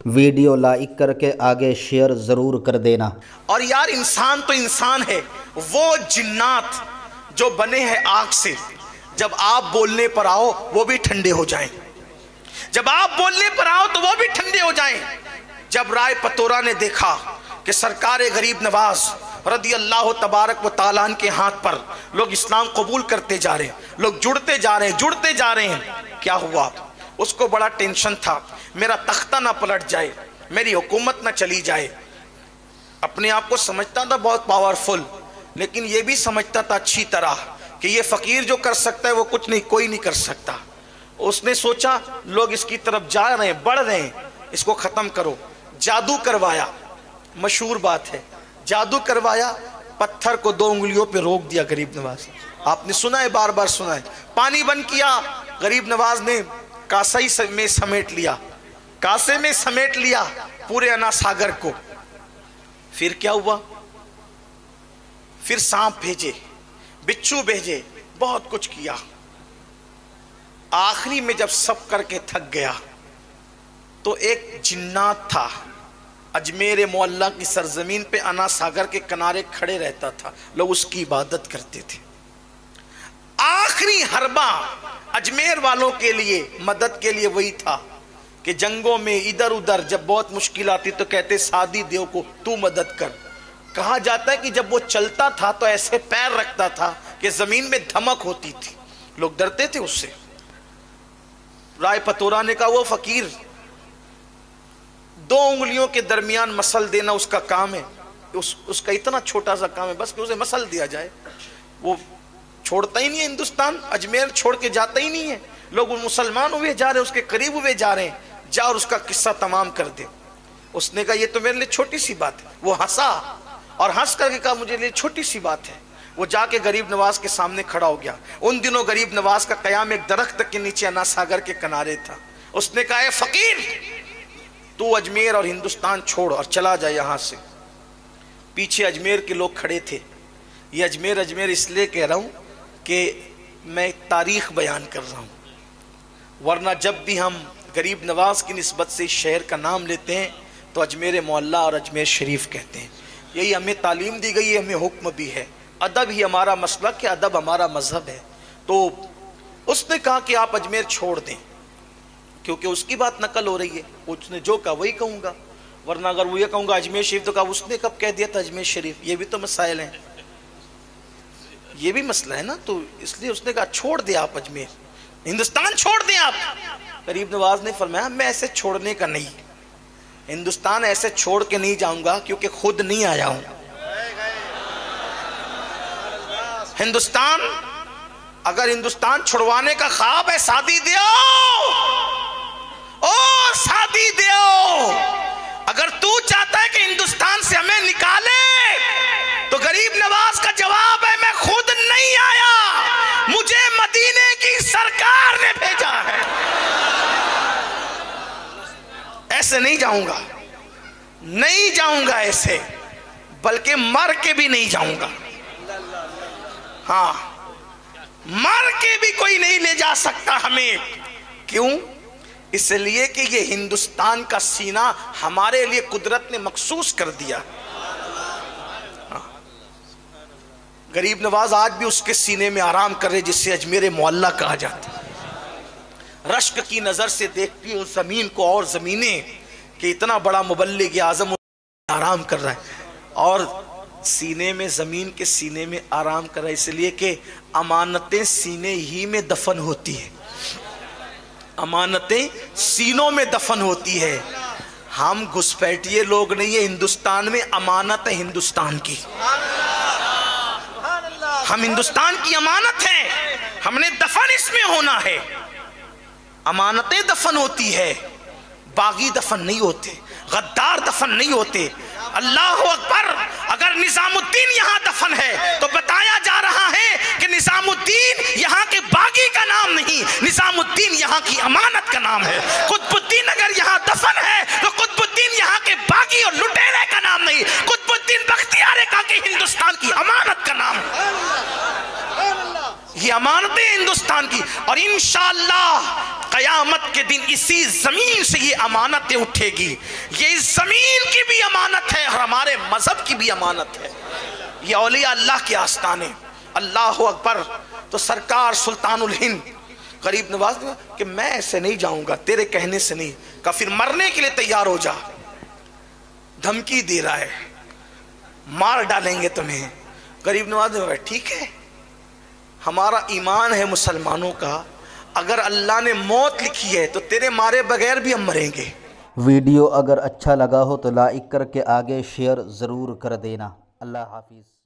Video like کر کے آگے شیئر ضرور کر دینا۔ اور یار انسان تو انسان ہے، وہ جنات جو بنے ہیں آگ سے، جب آپ بولنے پر آؤ وہ بھی ٹھنڈے ہو جائیں، جب آپ بولنے پر آؤ تو وہ بھی ٹھنڈے ہو جائیں۔ جب رائے پتورا نے دیکھا کہ سرکار غریب نواز رضی اللہ تبارک و تعالیٰ عنہ کے ہاتھ پر لوگ اسلام قبول کرتے جا رہے ہیں، لوگ جڑتے جا رہے ہیں، کیا ہوا؟ اس کو بڑا ٹینشن تھا، میرا تختہ نہ پلٹ جائے، میری حکومت نہ چلی جائے۔ اپنے آپ کو سمجھتا تھا بہت پاورفل، لیکن یہ بھی سمجھتا تھا اچھی طرح کہ یہ فقیر جو کر سکتا ہے وہ کچھ نہیں، کوئی نہیں کر سکتا۔ اس نے سوچا لوگ اس کی طرف جا رہے ہیں، بڑھ رہے ہیں، اس کو ختم کرو۔ جادو کروایا، مشہور بات ہے، جادو کروایا، پتھر کو 2 انگلیوں پہ روک دیا غریب نواز۔ آپ نے سنا ہے، بار بار سنا ہے۔ پانی بند کیا، غریب نواز نے کاسے میں سمیٹ لیا، کاسے میں سمیٹ لیا پورے انا ساگر کو۔ پھر کیا ہوا؟ پھر سانپ بھیجے، بچھو بھیجے، بہت کچھ کیا۔ آخری میں جب سب کر کے تھک گیا تو ایک جنات تھا، اجمیر معلیٰ کی سرزمین پہ انا ساگر کے کنارے کھڑے رہتا تھا، لوگ اس کی عبادت کرتے تھے۔ آخری حربہ اجمیر والوں کے لیے، مدد کے لیے وہی تھا کہ جنگوں میں ادھر ادھر جب بہت مشکل آتی تو کہتے سادی دیو کو تو مدد کر۔ کہا جاتا ہے کہ جب وہ چلتا تھا تو ایسے پیر رکھتا تھا کہ زمین میں دھمک ہوتی تھی، لوگ ڈرتے تھے اس سے۔ رائے پتورا نے کہا وہ فقیر 2 انگلیوں کے درمیان مسل دینا اس کا کام ہے، اس کا اتنا چھوٹا سا کام ہے بس کہ اسے مسل دیا جائے۔ وہ چھوڑتا ہی نہیں ہے ہندوستان، اجمیر چھوڑ کے جاتا ہی نہیں ہے، لوگ مسلمان ہوئے جا رہے ہیں، اس کے قریب ہوئے جا رہے ہیں، جا اور اس کا قصہ تمام کر دے۔ اس نے کہا یہ تو میرے لیے چھوٹی سی بات ہے۔ وہ ہنسا اور ہنس کر کے کہا مجھے لیے چھوٹی سی بات ہے۔ وہ جا کے غریب نواز کے سامنے کھڑا ہو گیا۔ ان دنوں غریب نواز کا قیام ایک درخت کے نیچے انا ساگر کے کنارے تھا۔ اس نے کہا اے فقیر، تو اجمیر اور ہندوستان چھوڑ اور چلا جا یہاں سے۔ پیچھے اجمیر کے لوگ کھڑے تھے۔ یہ اجمیر اس لیے کہہ رہا ہوں کہ میں تاریخ بیان کر رہا ہوں، ورنہ جب بھی ہم غریب نواز کی نسبت سے اس شہر کا نام لیتے ہیں تو اجمیر معلیٰ اور اجمیر شریف کہتے ہیں۔ یہی ہمیں تعلیم دی گئی ہے، ہمیں حکم بھی ہے، ادب ہی ہمارا مسلک ہے، ادب ہمارا مذہب ہے۔ تو اس نے کہا کہ آپ اجمیر چھوڑ دیں، کیونکہ اس کی بات نقل ہو رہی ہے، اس نے جو کہا وہی کہوں گا، ورنہ اگر وہ یہ کہوں گا اجمیر شریف تو کہا اس نے کب کہہ دیا تھا اجمیر شریف؟ یہ بھی تو مسائل ہیں، یہ بھی مسئلہ ہے نا۔ تو اس لیے اس نے کہا چھوڑ دیں آپ اجمیر، ہندوستان چھوڑ دیں آپ۔ غریب نواز نے فرمایا میں ایسے چھوڑنے کا نہیں، ہندوستان ایسے چھوڑ کے نہیں جاؤں گا کیونکہ خود نہیں آیا ہوں۔ ہندوستان، اگر ہندوستان چھڑوانے کا خواب ہے سادی دیو، او سادی دیو، اگر تو چاہتا ہے کہ ہندوستان سے ہمیں نکالے تو غریب نواز کا جواب ہے میں خود نہیں آیا، مجھے مدینے کی سرکار نے بھیجا ہے۔ ایسے نہیں جاؤں گا، نہیں جاؤں گا ایسے، بلکہ مر کے بھی نہیں جاؤں گا۔ ہاں، مر کے بھی کوئی نہیں لے جا سکتا ہمیں۔ کیوں؟ اس لیے کہ یہ ہندوستان کا سینہ ہمارے لیے قدرت نے مخصوص کر دیا۔ غریب نواز آج بھی اس کے سینے میں آرام کر رہے جسے اجمیر معلیٰ کہا جاتا ہے۔ رشک کی نظر سے دیکھتی ہوں زمین کو اور زمینیں کہ اتنا بڑا مبلغ اعظم آرام کر رہا ہے، اور سینے میں، زمین کے سینے میں آرام کر رہا ہے، اس لیے کہ امانتیں سینے ہی میں دفن ہوتی ہیں، امانتیں سینوں میں دفن ہوتی ہے۔ ہم گھسپیٹیے لوگ نہیں ہیں، ہندوستان میں امانت ہے ہندوستان کی، ہم ہندوستان کی امانت ہیں، ہم نے دفن اس میں ہونا ہے۔ امانتیں دفن ہوتی ہے، باغی دفن نہیں ہوتے، غدار دفن نہیں ہوتے۔ اللہ اکبر، اگر نظام الدین یہاں دفن ہے تو بتایا جا رہا ہے کہ نظام الدین یہاں کے باغی کا نام نہیں، نظام الدین یہاں کی امانت کا نام ہے۔ قطب الدین اگر یہاں دفن ہے تو قطب الدین یہاں کے باغی اور لٹیرے کا نام نہیں، قطب الدین بختیار کا کہ ہندوستان کی امانت کا نام ہے۔ یہ امانتیں ہندوستان کی، اور انشاءاللہ قیامت کے دن اسی زمین سے یہ امانتیں اٹھے گی. یہ اس زمین کی بھی امانت ہے اور ہمارے مذہب کی بھی امانت ہے. یہ اولیاء اللہ کے آستانے. اللہ اکبر. تو سرکار سلطان الہند غریب نواز نے کہا کہ میں ایسے نہیں جاؤں گا تیرے کہنے سے نہیں. کہا پھر مرنے کے لیے تیار ہو جا. دھمکی دے رہا ہے مار ڈالیں گے تمہیں. غریب نواز نے کہا ٹھیک ہے, ہمارا ایمان ہے مسلمانوں کا, اگر اللہ نے موت لکھی ہے تو تیرے مارے بغیر بھی ہم مریں گے. ویڈیو اگر اچھا لگا ہو تو لائک کر کے آگے شیئر ضرور کر دینا. اللہ حافظ.